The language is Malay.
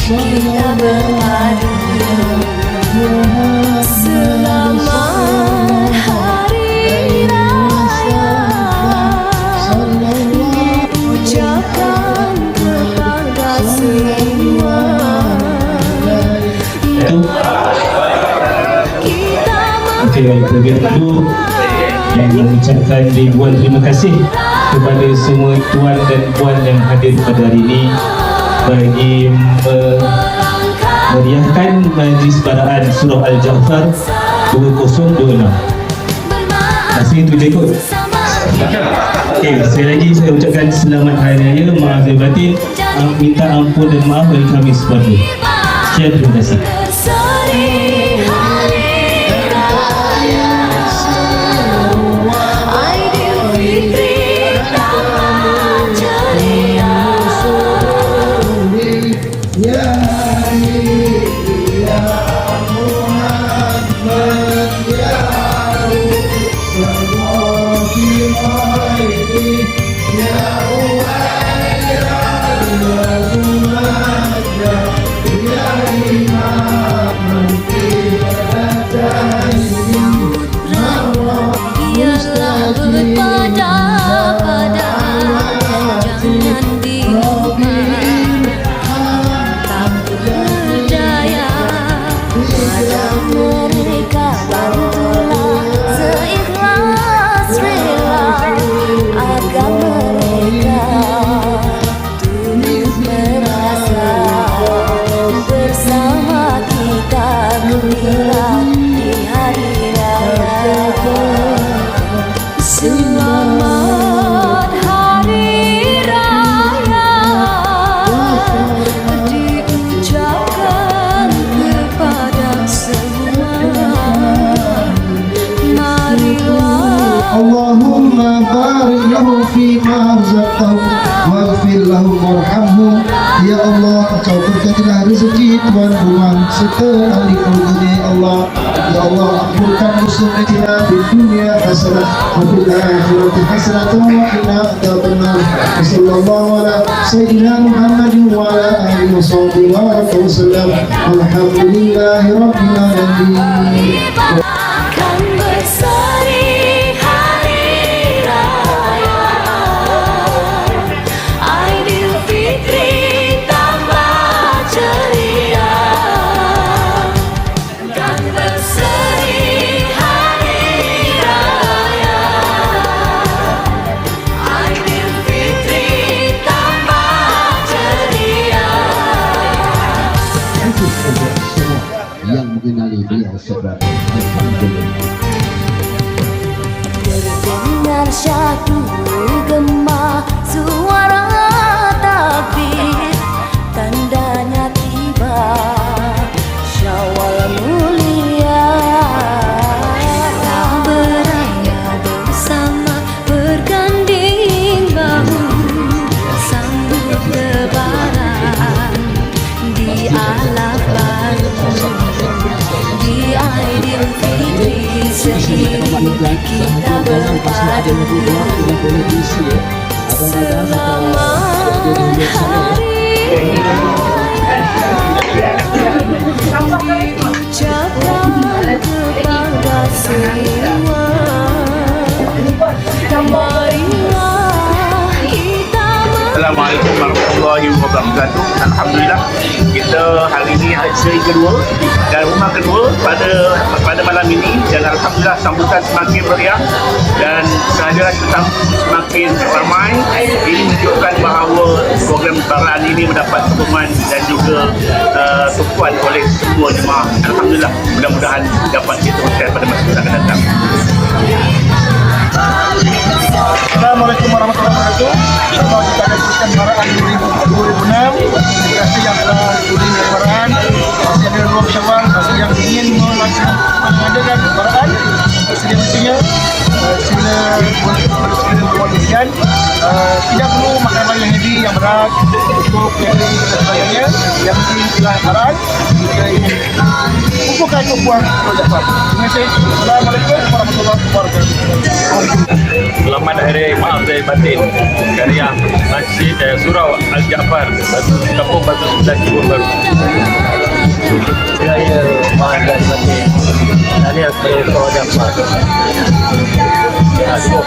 kita berpadu. Selamat Hari Raya ucapkan kepada semua. Okey, terlebih dahulu yang mengucapkan ribuan terima kasih kepada semua tuan dan puan yang hadir pada hari ini bagi meriahkan majlis baraan Surah Al-Ja'far 2026. Terima kasih tu je kot. Okey, sekali lagi saya ucapkan selamat Hari Raya, maaf lahir batin, minta ampun dan maaf bagi kami semua. Sekian, terima kasih. Selamat Hari Raya diucapkan kepada semua. Marilah Allahumma barik lahu fima razaqtahu waghfir lahu warhamhu. Ya Allah, Engkau berkatilah rezeki tuan rumah serta ahli keluarganya. Ya Allah, ya Allah, ampunkan dosa-dosa di dunia hasanah wa fil akhirati hasanah wa qina adzabannar. Sallallahu ala sayyidina Muhammadin wa ala alihi wa sahbihi wa sallam. Alhamdulillahi rabbil alamin. akan berseri Hari Raya Aidilfitri tambah ceria. Akan berseri Hari Raya Aidilfitri tambah ceria. Itu saja semua yang mengenali beliau sebagai Alhamdulillah. Terdengar syahdu gema suara takbir, tandanya tiba Syawal mulia. Kita beraya bersama, berganding bahu, sambut lebaran di alam baru. Di Aidilfitri sehingga kita berpadu. Selamat Hari Raya diucapkan kepada semua. Marilah kita Assalamualaikum warahmatullahi wabarakatuh. Alhamdulillah, kita hari ini seri kedua dan rumah kedua pada malam ini, dan alhamdulillah sambutan semakin meriah dan kehadiran tetamu semakin ramai. Ini menunjukkan bahawa program lebaran ini mendapat sokongan dan juga tumpuan oleh semua jemaah. Alhamdulillah, mudah-mudahan dapat diteruskan pada masa yang akan datang. Assalamualaikum warahmatullahi wabarakatuh. InsyaAllah kita akan teruskan lebaran 2006. Terima kasih yang telah sudi lebaran. Masih ada 2 Syawal, masih yang ingin mengadakan lebaran, sedia-sedia sila buat tidak perlu makan yang heavy yang berat, cukup, catering dan sebagainya. Yang penting telah haram. Kita ingin kukuhkan kekuatan Abdul Jaafar. Terima kasih. Assalamualaikum warahmatullahi wabarakatuh. Selamat Hari Maaf Zahir Batin karya Masjid Surau Al-Jaafar Kampung Batu Sebelah Kebun Baru. Raya Maaf Zahir Batin tahniah kepada Surau Al-Jaafar. Ada